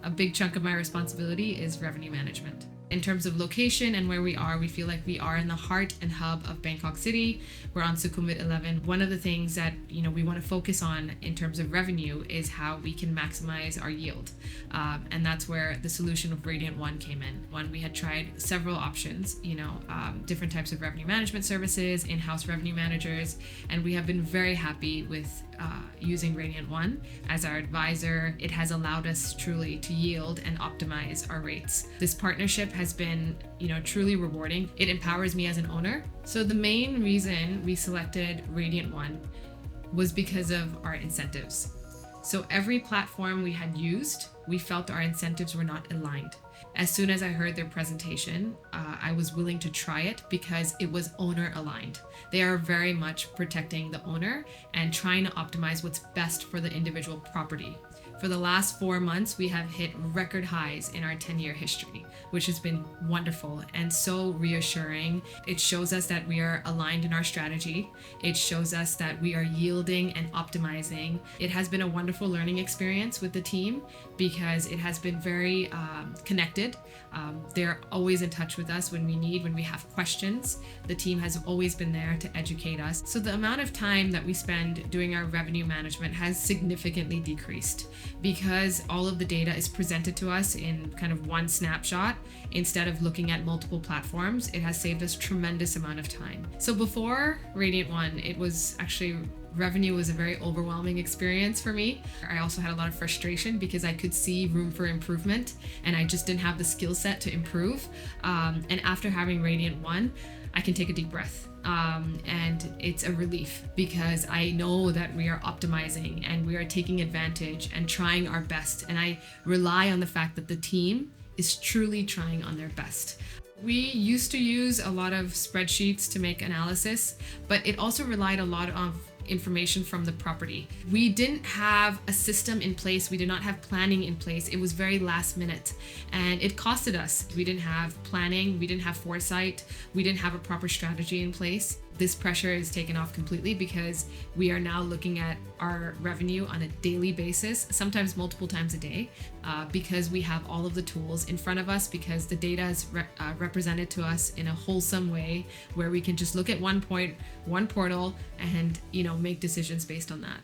a big chunk of my responsibility is revenue management. In terms of location and where we are, we feel like we are in the heart and hub of Bangkok City. We're on Sukhumvit 11. One of the things that we want to focus on in terms of revenue is how we can maximize our yield, and that's where the solution of Radiant One came in. One, we had tried several options, different types of revenue management services, in-house revenue managers, and we have been very happy with using Radiant One as our advisor. It has allowed us truly to yield and optimize our rates. This partnership has been, truly rewarding. It empowers me as an owner. So the main reason we selected Radiant One was because of our incentives. So every platform we had used, we felt our incentives were not aligned. As soon as I heard their presentation, I was willing to try it because it was owner aligned. They are very much protecting the owner and trying to optimize what's best for the individual property. For the last 4 months, we have hit record highs in our 10-year history, which has been wonderful and so reassuring. It shows us that we are aligned in our strategy. It shows us that we are yielding and optimizing. It has been a wonderful learning experience with the team because it has been very connected. They're always in touch with us when we have questions. The team has always been there to educate us. So the amount of time that we spend doing our revenue management has significantly decreased because all of the data is presented to us in kind of one snapshot instead of looking at multiple platforms. It has saved us tremendous amount of time. So before Radiant One, it was actually revenue was a very overwhelming experience for me. I also had a lot of frustration because I could see room for improvement and I just didn't have the skill set to improve. And after having Radiant One, I can take a deep breath. And it's a relief because I know that we are optimizing and we are taking advantage and trying our best. And I rely on the fact that the team is truly trying on their best. We used to use a lot of spreadsheets to make analysis, but it also relied a lot of information from the property. We didn't have a system in place. We did not have planning in place. It was very last minute and it costed us. We didn't have planning. We didn't have foresight. We didn't have a proper strategy in place. This pressure is taken off completely because we are now looking at our revenue on a daily basis, sometimes multiple times a day, because we have all of the tools in front of us, because the data is represented to us in a wholesome way where we can just look at one portal and make decisions based on that.